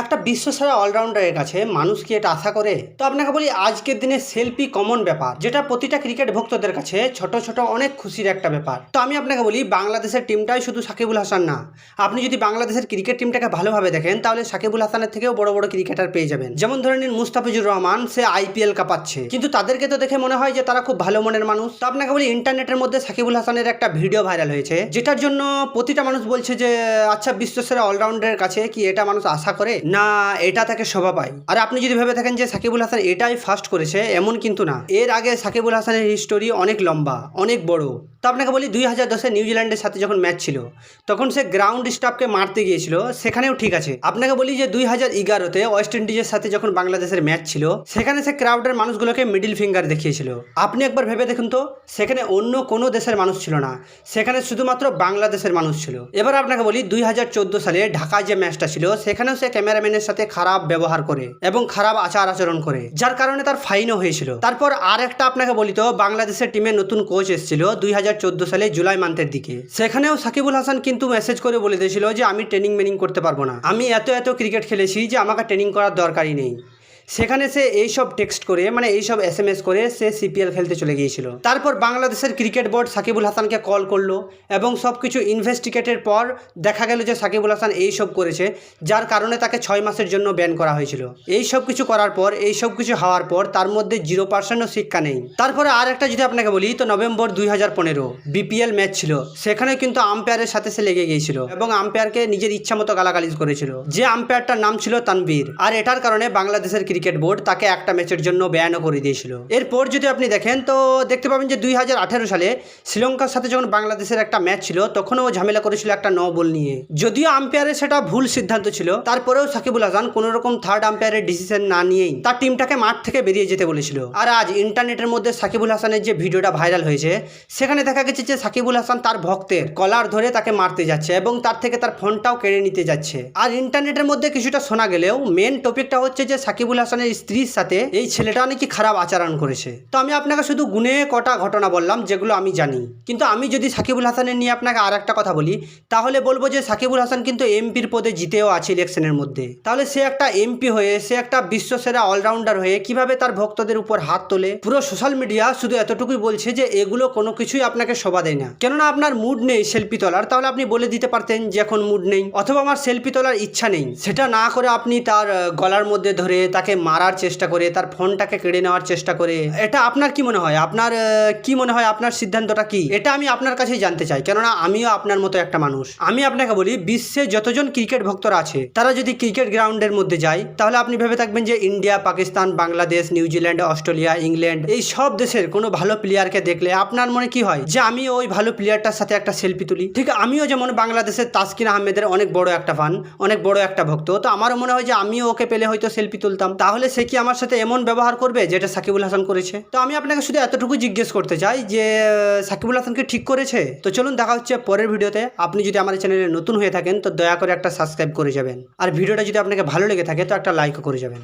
একটা বিশ্বসেরা অলরাউন্ডারের কাছে মানুষ কি এটা আশা করে? তো আপনাকে বলি, আজকের দিনে সেলফি কমন ব্যাপার, যেটা প্রতিটা ক্রিকেট ভক্তদের কাছে ছোট ছোট অনেক খুশির একটা ব্যাপার। তো আমি আপনাকে বলি, বাংলাদেশের টিমটাই শুধু সাকিবুল হাসান না, আপনি যদি বাংলাদেশের ক্রিকেট টিমটাকে ভালোভাবে দেখেন তাহলে সাকিবুল হাসানের থেকেও বড় বড় ক্রিকেটার পেয়ে যাবেন। যেমন ধরে নিন মুস্তাফিজুর রহমান, সে আইপিএল কাঁপাচ্ছে, কিন্তু তাদেরকে তো দেখে মনে হয় যে তারা খুব ভালো মনের মানুষ। তো আপনাকে বলি, ইন্টারনেটের মধ্যে সাকিবুল হাসানের একটা ভিডিও ভাইরাল হয়েছে, যেটার জন্য প্রতিটা মানুষ বলছে যে আচ্ছা, বিশ্বসেরা অলরাউন্ডারের কাছে কি এটা মানুষ আশা করে, না এটা তাকে শোভা পায়। আর আপনি যদি ভেবে থাকেন যে সাকিবুল হাসান এটাই ফার্স্ট করেছে, এমন কিন্তু না। এর আগে সাকিবুল হাসানের হিস্টোরি অনেক লম্বা, অনেক বড়। তো আপনাকে বলি, 2010-এ নিউজিল্যান্ডের সাথে যখন ম্যাচ ছিল, তখন সে গ্রাউন্ড স্টাফকে মারতে গিয়েছিল, সেখানেও ঠিক আছে। আপনাকে বলি যে 2011-তে ওয়েস্ট ইন্ডিজের সাথে যখন বাংলাদেশের ম্যাচ ছিল, সেখানে সে ক্রাউডের মানুষগুলোকে মিডিল ফিঙ্গার দেখিয়েছিল। আপনি একবার ভেবে দেখুন তো, সেখানে অন্য কোনো দেশের মানুষ ছিল না, সেখানে শুধুমাত্র বাংলাদেশের মানুষ ছিল। এবার আপনাকে বলি, 2014 সালে ঢাকায় যে ম্যাচটা ছিল, সেখানেও সে ক্যামেরাম্যানের সাথে খারাপ ব্যবহার করে এবং খারাপ আচার আচরণ করে, যার কারণে তার ফাইনও হয়েছিল। তারপর আর একটা আপনাকে বলি তো, বাংলাদেশের টিমে নতুন কোচ এসেছিল 2014 সালে জুলাই মান্থের দিকে। সেখানেও সাকিবুল হাসান কিন্তু মেসেজ করে বলে দিয়েছিল যে আমি ট্রেনিং মেনিং করতে পারবো না, আমি এত ক্রিকেট খেলেছি যে আমাকে ট্রেনিং করার দরকারই নেই। সেখানে সে এইসব টেক্সট করে, মানে এইসব SMS করে সে CPL খেলতে চলে গিয়েছিল। তারপর বাংলাদেশের ক্রিকেট বোর্ড সাকিবুল হাসানকে কল করলো এবং সব কিছু ইনভেস্টিগেটের পর দেখা গেল যে সাকিবুল হাসান এইসব করেছে, যার কারণে তাকে 6 মাসের জন্য ব্যান করা হয়েছিল। এইসব কিছু করার পর, এইসব কিছু হওয়ার পর তার মধ্যে 0%ও শিক্ষা নেই। তারপরে আর একটা যদি আপনাকে বলি, তো নভেম্বর 2015 BPL ম্যাচ ছিল, সেখানে কিন্তু আম্পায়ারের সাথে সে লেগে গিয়েছিল এবং আম্পায়ারকে নিজের ইচ্ছা মতো গালাগালিজ করেছিল, যে আম্পায়ারটার নাম ছিল তানভীর। আর এটার কারণে বাংলাদেশের ক্রিকেট বোর্ড তাকে একটা ম্যাচের জন্য ব্যানও করে দিয়েছিল। এরপর যদি আপনি দেখেন তো দেখতে পাবেন যে 2018 সালে শ্রীলঙ্কার সাথে যখন বাংলাদেশের একটা ম্যাচ ছিল, তখনও ঝামেলা করেছিল একটা নো বল নিয়ে। যদিও আম্পায়ারের সেটা ভুল সিদ্ধান্ত ছিল, তারপরেও সাকিবুল হাসান কোনো রকম থার্ড আম্পায়ারের ডিসিশন না নিয়েই তার টিমটাকে মাঠ থেকে বেরিয়ে যেতে বলেছিল। আর আজ ইন্টারনেটের মধ্যে সাকিবুল হাসানের যে ভিডিওটা ভাইরাল হয়েছে, সেখানে দেখা গেছে যে সাকিবুল হাসান তার ভক্তের কলার ধরে তাকে মারতে যাচ্ছে এবং তার থেকে তার ফোনটাও কেড়ে নিতে যাচ্ছে। আর ইন্টারনেটের মধ্যে কিছুটা শোনা গেলেও মেন টপিকটা হচ্ছে যে সাকিবুল হাসানের স্ত্রীর সাথে এই ছেলেটা নাকি খারাপ আচরণ করেছে। তো আমি আপনাকে শুধু গুনে কটা ঘটনা বললাম যেগুলো আমি জানি, কিন্তু আমি যদি সাকিবুল হাসানের নিয়ে আপনাকে আর একটা কথা বলি, তাহলে বলবো যে সাকিবুল হাসান কিন্তু এমপির পদে জিতেও আছে ইলেকশনের মধ্যে। তাহলে সে একটা এমপি হয়ে, সে একটা বিশ্বসেরা অলরাউন্ডার হয়ে কিভাবে তার ভক্তদের উপর হাত তোলে? পুরো সোশ্যাল মিডিয়া শুধু এতটুকুই বলছে যে এগুলো কোনো কিছুই আপনাকে শোভা দেয় না। কেননা আপনার মুড নেই সেলফি তোলার, তাহলে আপনি বলে দিতে পারতেন যে এখন মুড নেই, অথবা আমার সেলফি তোলার ইচ্ছা নেই। সেটা না করে আপনি তার গলার মধ্যে ধরে তাকে মারার চেষ্টা করে, তার ফোনটাকে কেড়ে নেওয়ার চেষ্টা করে। এটা আপনার কি মনে হয়? আপনার কি মনে হয়? আপনার সিদ্ধান্তটা কি? এটা আমি আপনার কাছেই জানতে চাই, কেননা আমিও আপনার মতো একটা মানুষ। আমি আপনাকে বলি, বিশ্বে যতজন ক্রিকেট ভক্তরা আছে, তারা যদি ক্রিকেট গ্রাউন্ডের মধ্যে যায়, তাহলে আপনি ভেবে থাকবেন যে India, Pakistan, Bangladesh, New Zealand, Australia, England, এই সব দেশের কোনো ভালো প্লেয়ারকে দেখলে আপনার মনে কি হয়? যে আমি ওই ভালো প্লেয়ারটার সাথে একটা সেলফি তুলি। ঠিক আমিও যেমন বাংলাদেশের তাসকিন আহমেদের অনেক বড় একটা ফান, অনেক বড় একটা ভক্ত, তো আমারও মনে হয় যে আমিও ওকে পেলে হয়তো সেলফি তুলতাম। তাহলে সে কি আমার সাথে এমন ব্যবহার করবে যেটা সাকিবুল হাসান করেছে? তো আমি আপনাকে শুধু এতটুকু জিজ্ঞেস করতে চাই যে সাকিবুল হাসানকে ঠিক করেছে? তো চলুন দেখা হচ্ছে পরের ভিডিওতে। আপনি যদি আমার চ্যানেলে নতুন হয়ে থাকেন তো দয়া করে একটা সাবস্ক্রাইব করে যাবেন, আর ভিডিওটা যদি আপনাকে ভালো লেগে থাকে তো একটা লাইকও করে যাবেন।